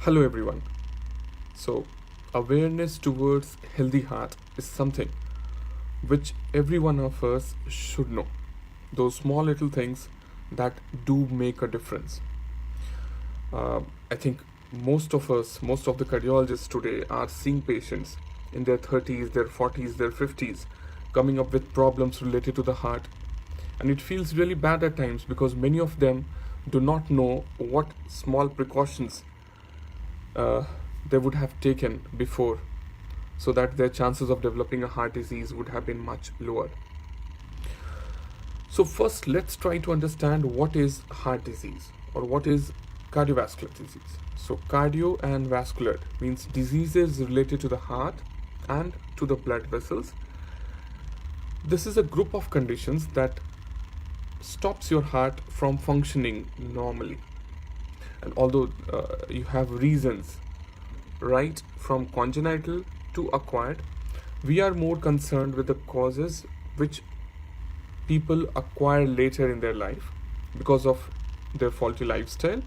Hello everyone. So, awareness towards healthy heart is something which every one of us should know. Those small little things that do make a difference. I think most of us, most of the cardiologists today are seeing patients in their 30s, their 40s, their 50s coming up with problems related to the heart. And it feels really bad at times because many of them do not know what small precautions they would have taken before so that their chances of developing a heart disease would have been much lower. So, first, let's try to understand what is heart disease or what is cardiovascular disease. So, cardio and vascular means diseases related to the heart and to the blood vessels. This is a group of conditions that stops your heart from functioning normally. And although you have reasons right from congenital to acquired, we are more concerned with the causes which people acquire later in their life because of their faulty lifestyle,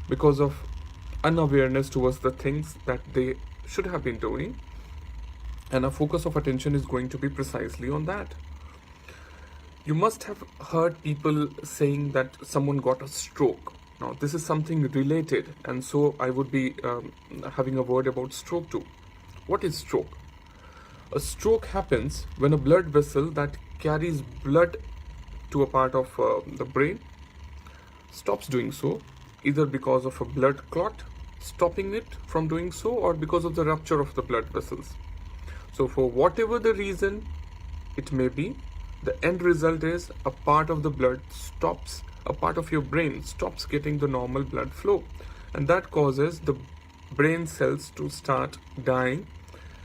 because of unawareness towards the things that they should have been doing. And our focus of attention is going to be precisely on that. You must have heard people saying that someone got a stroke. Now, this is something related, and so I would be having a word about stroke too. What is stroke? A stroke happens when a blood vessel that carries blood to a part of the brain stops doing so, either because of a blood clot stopping it from doing so, or because of the rupture of the blood vessels. So, for whatever the reason it may be, the end result is a part of the blood stops, a part of your brain stops getting the normal blood flow, and that causes the brain cells to start dying,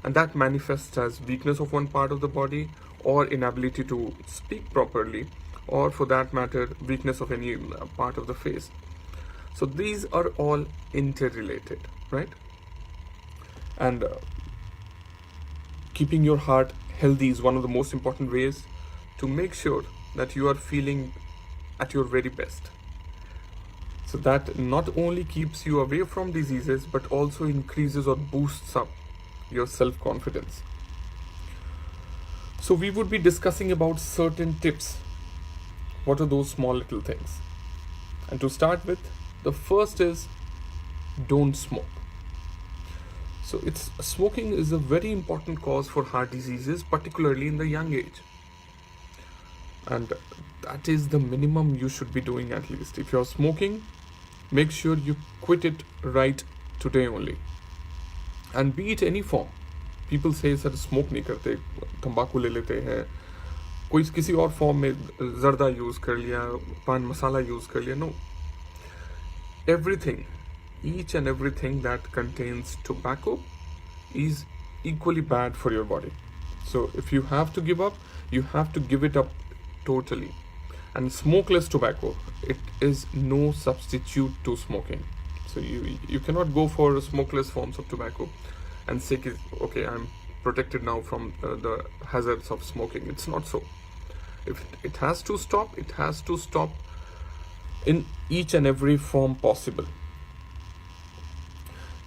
and that manifests as weakness of one part of the body, or inability to speak properly, or for that matter weakness of any part of the face. So these are all interrelated, right? And keeping your heart healthy is one of the most important ways to make sure that you are feeling at your very best. So that not only keeps you away from diseases but also increases or boosts up your self-confidence. So we would be discussing about certain tips. What are those small little things? And to start with, the first is don't smoke. So smoking is a very important cause for heart diseases, particularly in the young age. And that is the minimum you should be doing at least. If you're smoking, make sure you quit it right today only. And be it any form. People say sir smoke नहीं करते, तंबाकू ले लेते हैं, कोई किसी और form में जर्दा यूज कर लिया, पान मसाला यूज कर लिया. No. Everything, each and everything that contains tobacco is equally bad for your body. So if you have to give up, you have to give it up totally. And smokeless tobacco, it is no substitute to smoking. So you cannot go for smokeless forms of tobacco and say, okay, I'm protected now from the hazards of smoking. It's not so. If it has to stop, it has to stop in each and every form possible.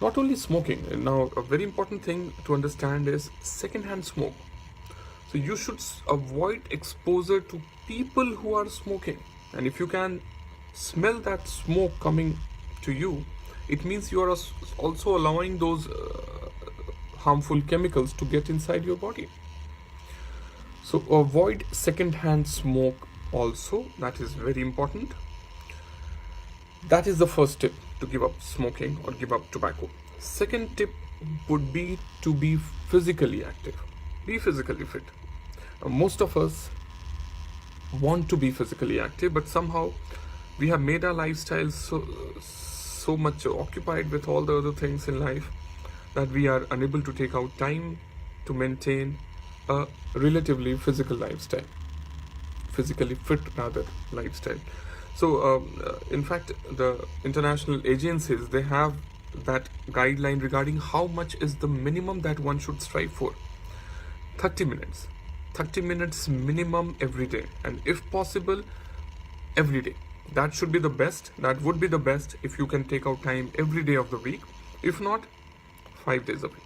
Not only smoking, now a very important thing to understand is secondhand smoke. So you should avoid exposure to people who are smoking. And if you can smell that smoke coming to you, it means you are also allowing those harmful chemicals to get inside your body. So avoid secondhand smoke also. That is very important. That is the first tip, to give up smoking or give up tobacco. Second tip would be to be physically active. Be physically fit. Most of us want to be physically active, but somehow we have made our lifestyles so much occupied with all the other things in life that we are unable to take out time to maintain a relatively physical lifestyle, physically fit rather lifestyle. So in fact, the international agencies, they have that guideline regarding how much is the minimum that one should strive for. 30 minutes. 30 minutes minimum every day, and if possible every day. That should be the best. That would be the best if you can take out time every day of the week If not, 5 days a week.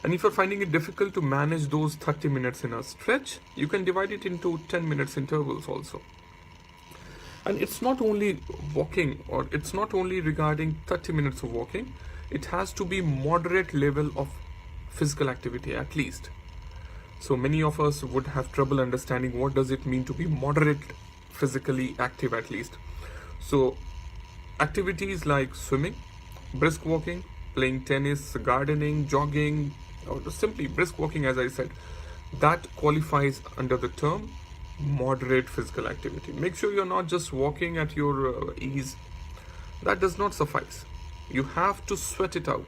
And if you're finding it difficult to manage those 30 minutes in a stretch, you can divide it into 10 minutes intervals also. And it's not only walking, or it's not only regarding 30 minutes of walking, it has to be moderate level of physical activity at least. So many of us would have trouble understanding what does it mean to be moderate physically active at least. So activities like swimming, brisk walking, playing tennis, gardening, jogging, or simply brisk walking, as I said, that qualifies under the term moderate physical activity. Make sure you're not just walking at your ease. That does not suffice. You have to sweat it out.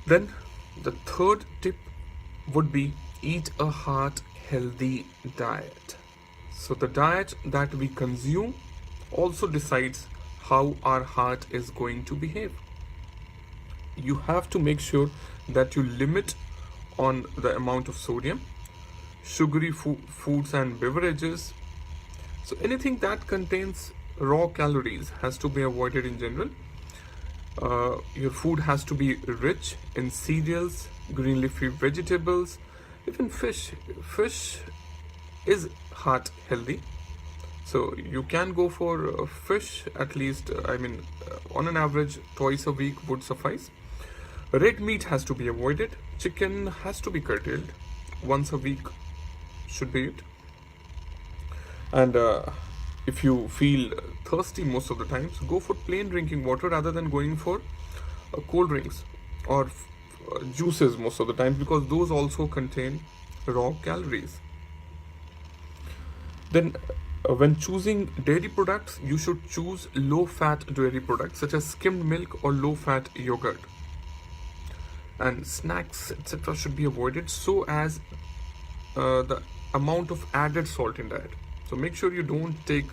Then the third tip would be eat a heart healthy diet. So the diet that we consume also decides how our heart is going to behave. You have to make sure that you limit on the amount of sodium, sugary foods and beverages. So anything that contains raw calories has to be avoided in general. Your food has to be rich in cereals, green leafy vegetables, even fish. Fish is heart healthy. So you can go for fish at least, on an average, twice a week would suffice. Red meat has to be avoided. Chicken has to be curtailed. Once a week should be it. And if you feel thirsty most of the times, go for plain drinking water rather than going for cold drinks or juices most of the time, because those also contain raw calories. Then when choosing dairy products, you should choose low-fat dairy products such as skimmed milk or low-fat yogurt. And snacks, etc. should be avoided, so as the amount of added salt in diet. So make sure you don't take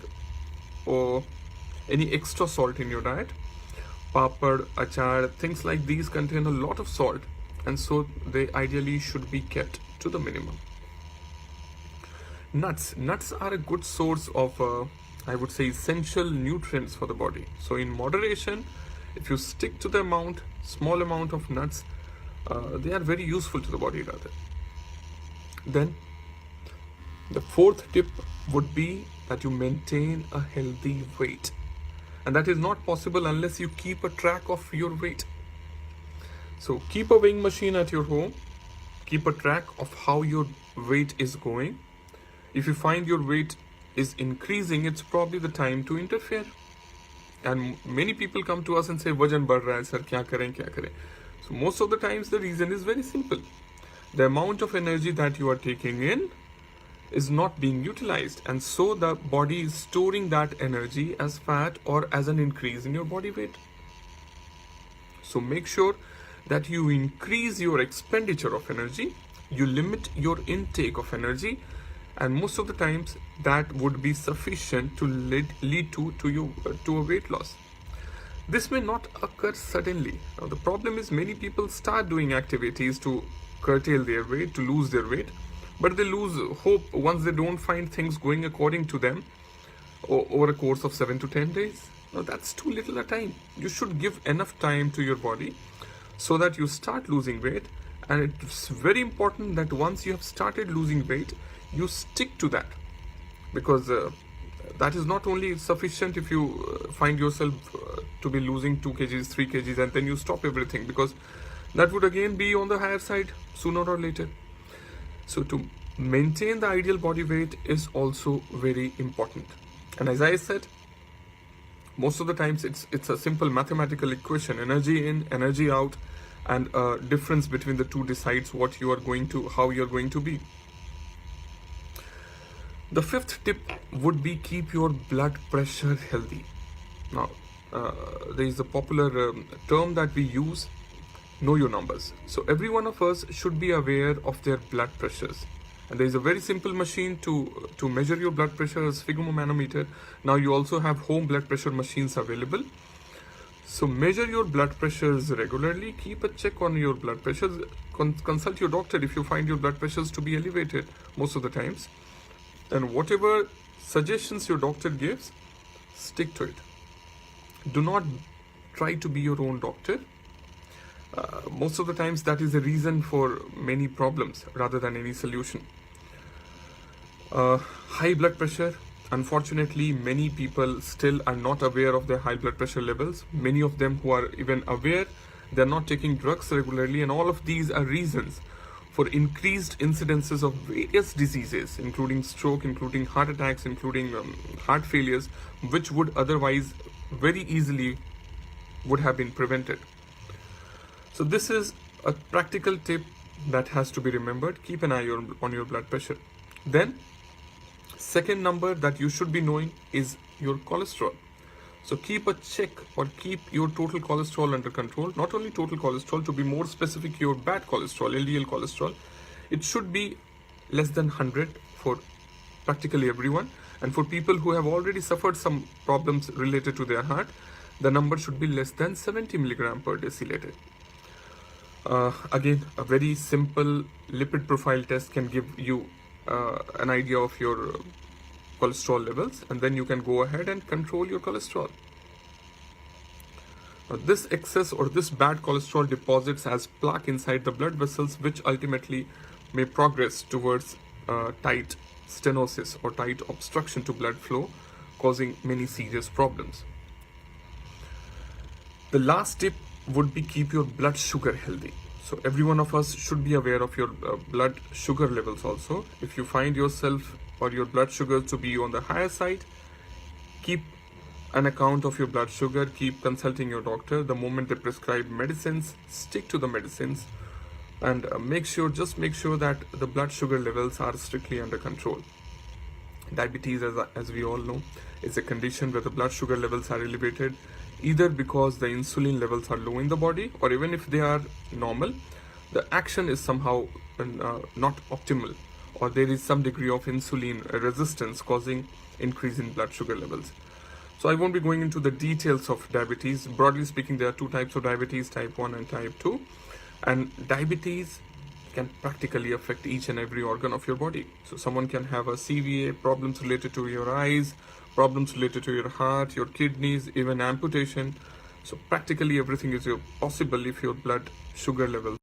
any extra salt in your diet. Papad, achar, things like these contain a lot of salt, and so they ideally should be kept to the minimum. Nuts are a good source of, I would say, essential nutrients for the body. So in moderation, if you stick to the small amount of nuts, they are very useful to the body rather. Then the fourth tip would be that you maintain a healthy weight. And that is not possible unless you keep a track of your weight. So keep a weighing machine at your home. Keep a track of how your weight is going. If you find your weight is increasing, it's probably the time to interfere. And many people come to us and say, "Vajan बढ़ रहा है sir, क्या करें, क्या करें?" So most of the times the reason is very simple. The amount of energy that you are taking in is not being utilized, and so the body is storing that energy as fat or as an increase in your body weight. So make sure that you increase your expenditure of energy, you limit your intake of energy, and most of the times that would be sufficient to lead to a weight loss. This may not occur suddenly. Now, the problem is many people start doing activities to curtail their weight, to lose their weight, but they lose hope once they don't find things going according to them over a course of 7 to 10 days. Now, that's too little a time. You should give enough time to your body so that you start losing weight, and it's very important that once you have started losing weight, you stick to that, because that is not only sufficient if you find yourself to be losing 2 kgs, 3 kgs, and then you stop everything, because that would again be on the higher side sooner or later. So to maintain the ideal body weight is also very important. And as I said, most of the times it's a simple mathematical equation: energy in, energy out, and a difference between the two decides how you're going to be. The fifth tip would be keep your blood pressure healthy. Now, there is a popular term that we use, know your numbers. So every one of us should be aware of their blood pressures. And there is a very simple machine to measure your blood pressure, a sphygmomanometer. Now you also have home blood pressure machines available. So measure your blood pressures regularly, keep a check on your blood pressures, consult your doctor if you find your blood pressures to be elevated most of the times. And whatever suggestions your doctor gives, stick to it. Do not try to be your own doctor. Most of the times that is the reason for many problems rather than any solution. High blood pressure. Unfortunately, many people still are not aware of their high blood pressure levels. Many of them who are even aware, they're not taking drugs regularly, and all of these are reasons for increased incidences of various diseases, including stroke, including heart attacks, including heart failures, which would otherwise very easily would have been prevented. So this is a practical tip that has to be remembered. Keep an eye on your blood pressure. Then, second number that you should be knowing is your cholesterol. So keep a check or keep your total cholesterol under control. Not only total cholesterol, to be more specific, your bad cholesterol, LDL cholesterol. It should be less than 100 for practically everyone. And for people who have already suffered some problems related to their heart, the number should be less than 70 milligram per deciliter. Again, a very simple lipid profile test can give you an idea of your cholesterol levels, and then you can go ahead and control your cholesterol. Now, this excess or this bad cholesterol deposits as plaque inside the blood vessels, which ultimately may progress towards tight stenosis or tight obstruction to blood flow, causing many serious problems. The last tip would be keep your blood sugar healthy. So every one of us should be aware of your blood sugar levels also. If you find yourself or your blood sugar to be on the higher side, keep an account of your blood sugar, keep consulting your doctor. The moment they prescribe medicines, stick to the medicines, and make sure that the blood sugar levels are strictly under control. Diabetes, as we all know, is a condition where the blood sugar levels are elevated, either because the insulin levels are low in the body, or even if they are normal, the action is somehow not optimal, or there is some degree of insulin resistance causing increase in blood sugar levels. So I won't be going into the details of diabetes. Broadly speaking, there are two types of diabetes, type 1 and type 2. And diabetes can practically affect each and every organ of your body. So someone can have a CVA, problems related to your eyes, problems related to your heart, your kidneys, even amputation. So practically everything is possible if your blood sugar level